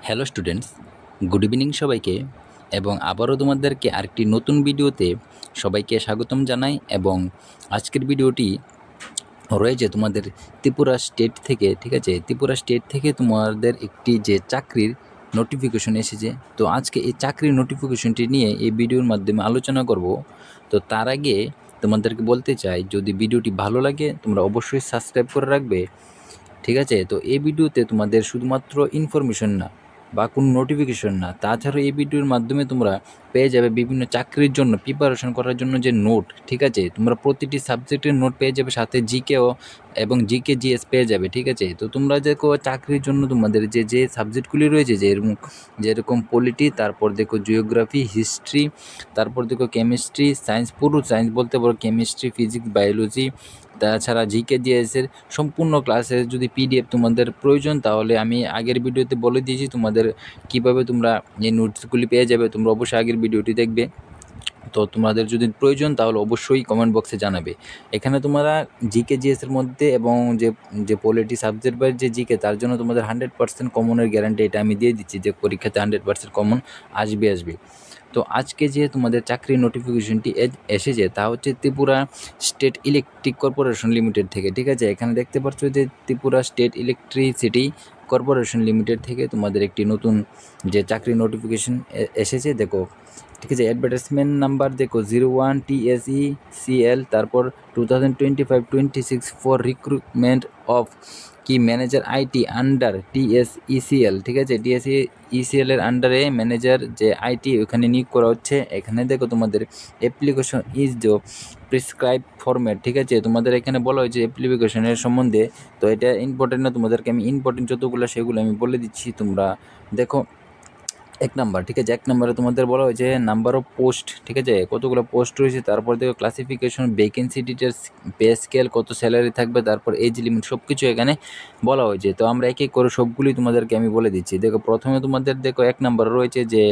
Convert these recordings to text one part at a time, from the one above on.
Hello students, good evening সবাইকে। এবং আবারও তোমাদেরকে আরেকটি নতুন ভিডিওতে সবাইকে স্বাগতম জানাই। এবং আজকের ভিডিওটি রয়েছে তোমাদের ত্রিপুরা স্টেট থেকে, ঠিক আছে? ত্রিপুরা স্টেট থেকে তোমাদের একটি যে চাকরির নোটিফিকেশন এসেছে, তো আজকে এই চাকরির নোটিফিকেশনটি নিয়ে এই ভিডিওর মাধ্যমে আলোচনা করব। তো তার আগে তোমাদেরকে বলতে চাই, যদি ভিডিওটি ভালো লাগে তোমরা অবশ্যই সাবস্ক্রাইব করে রাখবে, ঠিক আছে? তো এই ভিডিওতে তোমাদের শুধুমাত্র ইনফরমেশন না বা কোনো নোটিফিকেশন না, তাছাড়াও এই ভিডিওর মাধ্যমে তোমরা পেয়ে যাবে বিভিন্ন চাকরির জন্য প্রিপারেশন করার জন্য যে নোট, ঠিক আছে? তোমরা প্রতিটি সাবজেক্টের নোট পেয়ে যাবে, সাথে জিকেও এবং জিকে জিএস পেয়ে যাবে, ঠিক আছে? তো তোমরা দেখো চাকরির জন্য তোমাদের যে সাবজেক্টগুলি রয়েছে, যেরকম পলিটি, তারপর দেখো জিওগ্রাফি, হিস্ট্রি, তারপর দেখো কেমিস্ট্রি, সায়েন্স, পুরো সায়েন্স বলতে পারো, কেমিস্ট্রি, ফিজিক্স, বায়োলজি, তাছাড়া জিকে জিএসের সম্পূর্ণ ক্লাসের যদি পিডিএফ তোমাদের প্রয়োজন, তাহলে আমি আগের ভিডিওতে বলে দিয়েছি তোমাদের কিভাবে তোমরা এই নোটসগুলি পেয়ে যাবে। তোমরা অবশ্যই আগের ভিডিওটি দেখবে। তো তোমাদের যদি প্রয়োজন তাহলে অবশ্যই কমেন্ট বক্সে জানাবে। এখানে তোমরা জিকে জিএসের মধ্যে এবং যে পলিটি সাবজেক্ট বা যে জিকে, তার জন্য তোমাদের 100% কমনের গ্যারান্টি এটা আমি দিয়ে দিচ্ছি, যে পরীক্ষাতে 100% কমন আসবে। তো আজকে যে তোমাদের চাকরির নোটিফিকেশনটি এসেছে তা হচ্ছে Tripura state electric corporation limited থেকে, ঠিক আছে? এখানে দেখতে পাচ্ছ যে Tripura state electricity corporation limited থেকে তোমাদের একটি নতুন যে চাকরির নোটিফিকেশন এসেছে, দেখো, ঠিক আছে? অ্যাডভার্টাইজমেন্ট নাম্বার দেখো 01TSECL, তারপর 2025-26 ফর রিক্রুটমেন্ট অফ কি ম্যানেজার আইটি আন্ডার TSECL, ঠিক আছে? TSECL এর আন্ডারে ম্যানেজার যে আইটি ওখানে নিয়োগ করা হচ্ছে। এখানে দেখো তোমাদের application is the prescribe format, ঠিক আছে? তোমাদের এখানে বলা হয়েছে অ্যাপ্লিকেশনের সম্বন্ধে। তো এটা ইম্পর্টেন্ট না, তোমাদেরকে আমি ইম্পর্টেন্ট যতগুলো সেগুলো আমি বলে দিচ্ছি। তোমরা দেখো 1 নাম্বার, ঠিক আছে? 1 নাম্বারে তোমাদের বলা হয়েছে নাম্বার অফ পোস্ট, ঠিক আছে? কতগুলো পোস্ট রয়েছে, তারপর দেখো classification, vacancy details, pay scale, কত স্যালারি থাকবে, তারপর এজ লিমিট, সব কিছু এখানে বলা হয়েছে। তো আমরা এক এক করে সবগুলি তোমাদেরকে আমি বলে দিচ্ছি। দেখো প্রথমে তোমাদের দেখো 1 নাম্বার রয়েছে যে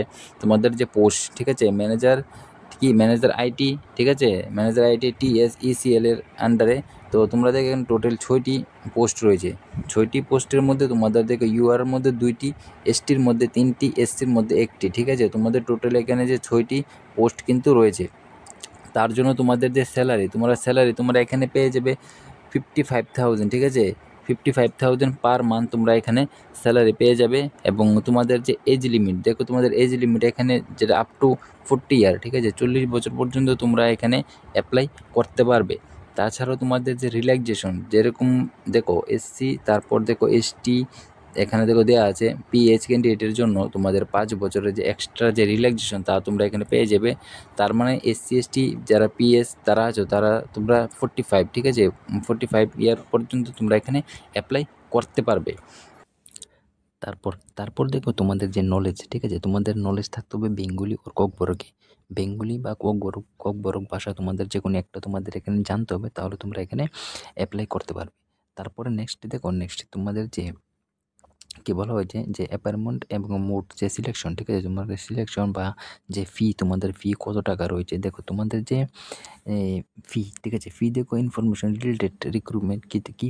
তোমাদের যে পোস্ট, ঠিক আছে? ম্যানেজার আইটি, ঠিক আছে? ম্যানেজার আইটি TSECL এর আন্ডারে। তো তোমরা দেখো এখানে টোটাল 6টি পোস্ট রয়েছে। 6টি পোস্টের মধ্যে তোমাদের দেখো ইউআর মধ্যে 2টি, এসটির মধ্যে 3টি, এসসির মধ্যে 1টি, ঠিক আছে? তোমাদের টোটাল এখানে যে 6টি পোস্ট কিন্তু রয়েছে। তার জন্য তোমাদের যে স্যালারি তোমরা এখানে পেয়ে যাবে 55,000, ঠিক আছে? 55,000 পার মান্থ তোমরা এখানে স্যালারি পেয়ে যাবে। এবং তোমাদের যে এজ লিমিট, দেখো তোমাদের এজ লিমিট এখানে যেটা আপ টু 40 ইয়ার, ঠিক আছে? 40 বছর পর্যন্ত তোমরা এখানে অ্যাপ্লাই করতে পারবে। তাছাড়াও তোমাদের যে রিল্যাক্সেশন, যেরকম দেখো এসসি, তারপর দেখো এসটি, এখানে দেখো দেওয়া আছে পিএইচ ক্যান্ডিডেটের জন্য তোমাদের 5 বছরের যে এক্সট্রা যে রিল্যাক্সেশন তা তোমরা এখানে পেয়ে যাবে। তার মানে এসসি এসটি যারা পিএস তারা আছো, তারা তোমরা 45, ঠিক আছে? 45 ইয়ার পর্যন্ত তোমরা এখানে অ্যাপ্লাই করতে পারবে। তারপর দেখো তোমাদের যে নলেজ, ঠিক আছে? তোমাদের নলেজ থাকতে হবে বেঙ্গলি ও ককবরকে। বেঙ্গলি বা ককবরক ভাষা তোমাদের যে কোনো একটা তোমাদের এখানে জানতে হবে, তাহলে তোমরা এখানে অ্যাপ্লাই করতে পারবে। তারপরে নেক্সট তোমাদের যে কি বলা হয়েছে যে অ্যাপয়েন্টমেন্ট এবং মোট যে সিলেকশন, ঠিক আছে? তোমাদের সিলেকশন বা যে তোমাদের ফি কত টাকা রয়েছে। দেখো তোমাদের যে ফি, ঠিক আছে? ফি দেখো ইনফরমেশন রিলেটেড রিক্রুটমেন্ট কি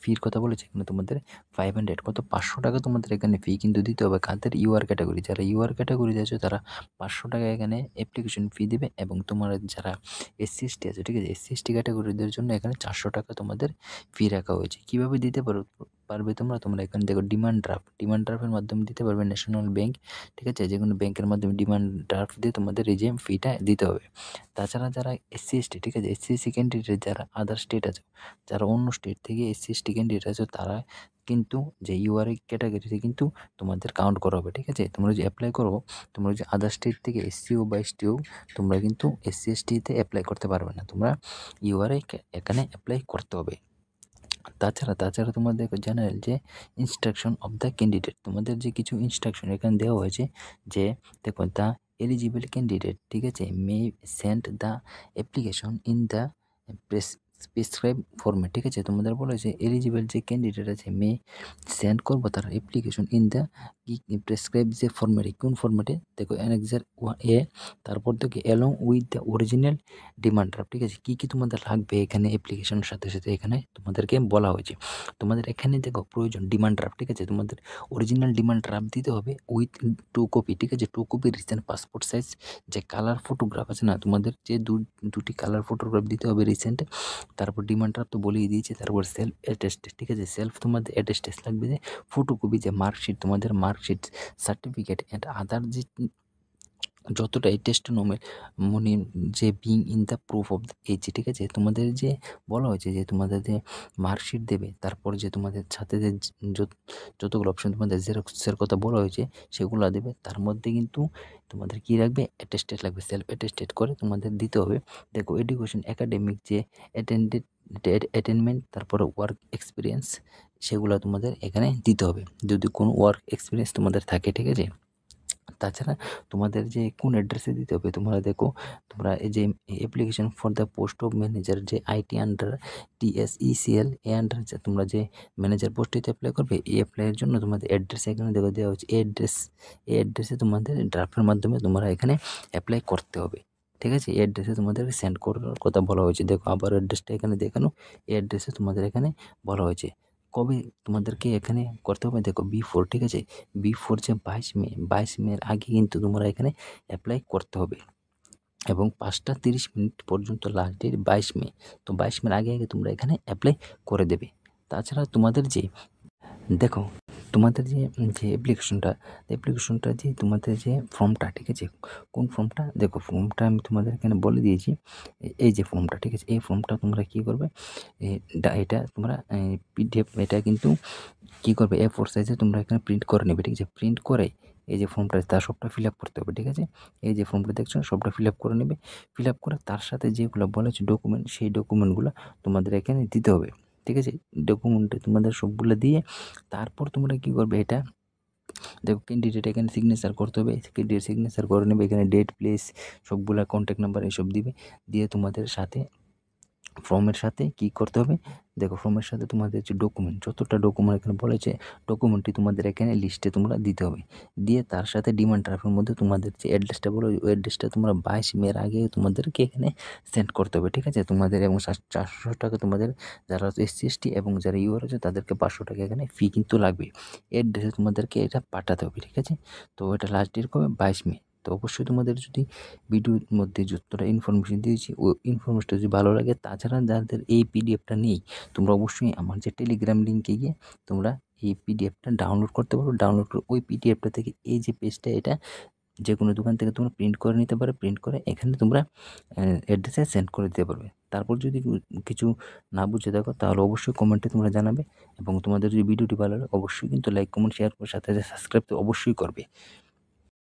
ফির কথা বলেছে এখানে তোমাদের 500, কত 500 টাকা তোমাদের এখানে ফি কিন্তু দিতে হবে। কাদের? ইউআর ক্যাটাগরি, যারা ইউআর ক্যাটাগরি আছে তারা 500 টাকা এখানে অ্যাপ্লিকেশন ফি দেবে। এবং তোমার যারা এসসি এসটি আছে, ঠিক আছে? এসসি এসটি ক্যাটাগরিদের জন্য এখানে 400 টাকা তোমাদের ফি রাখা হয়েছে। কীভাবে দিতে পারবে তোমরা এখানে দেখো ডিমান্ড ড্রাফটের মাধ্যমে দিতে পারবে। ন্যাশনাল ব্যাংক, ঠিক আছে? যে কোনো ব্যাংকের মাধ্যমে ডিমান্ড ড্রাফট দিয়ে তোমাদের এই যে ফিটা দিতে হবে। তাছাড়া যারা এসসি এসটি, ঠিক আছে? এসসি এসটি ক্যান্ডিডেট যারা আদার স্টেট আছে, যারা অন্য স্টেট থেকে এসসি এসটি ক্যান্ডিডেট আছে, তারা কিন্তু যে ইউআর ক্যাটাগরিতে কিন্তু তোমাদের কাউন্ট করা হবে, ঠিক আছে? তোমরা যে অ্যাপ্লাই করো, তোমরা যে আদার স্টেট থেকে এসসি হোক বা এসটি হোক, তোমরা কিন্তু এসসি এসটিতে অ্যাপ্লাই করতে পারবে না। তোমরা ইউআরএ এখানে অ্যাপ্লাই করতে হবে। তাছাড়া তোমাদের জেনারেল যে ইনস্ট্রাকশন অফ দ্য ক্যান্ডিডেট, তোমাদের যে কিছু ইনস্ট্রাকশন এখানে দেওয়া হয়েছে যে দেখো দ্য এলিজিবল ক্যান্ডিডেট, ঠিক আছে, মে send the application in the prescribe ফর্মে, ঠিক আছে। তোমাদের বলা হয়েছে এলিজিবল যে ক্যান্ডিডেট আছে মে সেন্ড করবো তার অ্যাপ্লিকেশন ইন দ্য প্রেসক্রাইব যে ফর্মেটে, কোন ফর্মেটে দেখো অ্যানেক্সার এ, তারপর দেখো along with the original demand draft, ঠিক আছে। কী কী তোমাদের লাগবে এখানে অ্যাপ্লিকেশনের সাথে সাথে এখানে তোমাদেরকে বলা হয়েছে। তোমাদের এখানে দেখো প্রয়োজন ডিমান্ড ড্রাফট, ঠিক আছে। তোমাদের অরিজিনাল ডিমান্ড ড্রাফট দিতে হবে উইথ 2 কপি, ঠিক আছে। 2 কপি রিসেন্ট পাসপোর্ট সাইজ যে কালার ফটোগ্রাফ আছে না, তোমাদের যে দুটি কালার ফটোগ্রাফ দিতে হবে রিসেন্ট। তারপর ডিমান্ড ড্রাফট তো বলেই দিয়েছে। তারপর সেলফ অ্যাটেস্টেড, ঠিক আছে। সেলফ তোমাদের অ্যাটেস্টেড লাগবে, যে ফটোকপি যে মার্কশিট, তোমাদের মার্কশিট সার্টিফিকেট অ্যান্ড আদার যে যতটাই টেস্টিমোনিয়াল মনি যে being in the proof of the age, ঠিক আছে। তোমাদের যে বলা হয়েছে যে তোমাদের যে মার্কশিট দেবে, তারপর যে তোমাদের সাথে যে যতগুলো অপশন তোমাদের জেরক্সের কথা বলা হয়েছে সেগুলো দেবে। তার মধ্যে কিন্তু তোমাদের কী রাখবে, অ্যাটেস্টেড লাগবে, সেলফ অ্যাটেস্টেড করে তোমাদের দিতে হবে। দেখো এডুকেশন একাডেমিক যে অ্যাটেনমেন্ট, তারপরে ওয়ার্ক এক্সপিরিয়েন্স, সেগুলো তোমাদের এখানে দিতে হবে যদি কোনো ওয়ার্ক এক্সপিরিয়েন্স তোমাদের থাকে, ঠিক আছে। তাছাড়া তোমাদের যে কোন অ্যাড্রেসে দিতে হবে, তোমরা দেখো তোমরা এই যে application for the post of manager যে আইটি আন্ডার TSECL এ আন্ডার যে তোমরা যে ম্যানেজার পোস্টটিতে অ্যাপ্লাই করবে, এই অ্যাপ্লাইয়ের জন্য তোমাদের অ্যাড্রেস এখানে দেখো দেওয়া হচ্ছে। এই অ্যাড্রেসে তোমাদের ড্রাফটের মাধ্যমে তোমরা এখানে অ্যাপ্লাই করতে হবে, ঠিক আছে। এই অ্যাড্রেসে তোমাদের সেন্ড করার কথা বলা হয়েছে। দেখো আবার অ্যাড্রেসটা এখানে দেখানো, এই অ্যাড্রেসে তোমাদের এখানে বলা হয়েছে কবে তোমাদেরকে এখানে করতে হবে। দেখো B4, ঠিক আছে। B4 যে 22 মের আগে কিন্তু তোমরা এখানে অ্যাপ্লাই করতে হবে, এবং 5:30 পর্যন্ত লাস্ট ডেট 22 মে। তো 22 মের আগে আগে তোমরা এখানে অ্যাপ্লাই করে দেবে। তাছাড়া তোমাদের যে দেখো তোমাদের যে অ্যাপ্লিকেশনটা যে তোমাদের যে ফর্মটা, ঠিক আছে, কোন ফর্মটা, দেখো ফর্মটা আমি তোমাদের এখানে বলে দিয়েছি। এই যে ফর্মটা, ঠিক আছে, এই ফর্মটা তোমরা কী করবে, এটা তোমরা PDF এটা কিন্তু কী করবে, A4 সাইজে তোমরা এখানে প্রিন্ট করে নেবে, ঠিক আছে। প্রিন্ট করে এই যে ফর্মটা তার সবটা ফিল আপ করতে হবে, ঠিক আছে। এই যে ফর্মটা দেখছো সবটা ফিল আপ করে নেবে। ফিল আপ করে তার সাথে যেগুলো বলেছে ডকুমেন্ট, সেই ডকুমেন্টগুলো তোমাদের এখানে দিতে হবে, ঠিক আছে। ডকুমেন্টে তোমাদের সবগুলো দিয়ে তারপর তোমরা কী করবে, এটা দেখো ক্যান্ডিডেট এখানে সিগনেচার করতে হবে। ক্যান্ডিডেট সিগনেচার করে নেবে, এখানে ডেট, প্লেস, সবগুলা কন্ট্যাক্ট নাম্বার এসব দিবে। দিয়ে তোমাদের সাথে ফর্মের সাথে কী করতে হবে, দেখো ফর্মের সাথে তোমাদের যে ডকুমেন্ট, যতটা ডকুমেন্ট এখানে বলেছে ডকুমেন্টটি তোমাদের এখানে লিস্টে তোমরা দিতে হবে। দিয়ে তার সাথে ডিমান্ড ড্রাফটের মধ্যে তোমাদের যে অ্যাড্রেসটা বলো, ওই অ্যাড্রেসটা তোমরা 22 মের আগে তোমাদেরকে এখানে সেন্ড করতে হবে, ঠিক আছে। তোমাদের এবং 400 টাকা তোমাদের যারা SC/ST এবং যারা ইউআর আছে তাদেরকে 500 টাকা এখানে ফি কিন্তু লাগবে। অ্যাড্রেসে তোমাদেরকে এটা পাঠাতে হবে, ঠিক আছে। তো এটা লাস্ট ডেট কবে, 22 মে। তো অবশ্যই তোমাদের যদি ভিডিওর মধ্যে যতটা ইনফরমেশন দিয়েছি ওই ইনফরমেশনটা যদি ভালো লাগে, তাছাড়া যাদের এই PDFটা নেই, তোমরা অবশ্যই আমার যে টেলিগ্রাম লিঙ্কে গিয়ে তোমরা এই PDFটা ডাউনলোড করতে পারো। ডাউনলোড করে ওই PDFটা থেকে এই যে পেজটা, এটা যে কোনো দোকান থেকে তোমরা প্রিন্ট করে নিতে পারো। প্রিন্ট করে এখানে তোমরা অ্যাড্রেসে সেন্ড করে দিতে পারবে। তারপর যদি কিছু না বুঝে থাকো তাহলে অবশ্যই কমেন্টে তোমরা জানাবে, এবং তোমাদের যদি ভিডিওটি ভালো লাগে অবশ্যই কিন্তু লাইক, কমেন্ট, শেয়ার করে সাথে সাথে সাবস্ক্রাইব তো অবশ্যই করবে।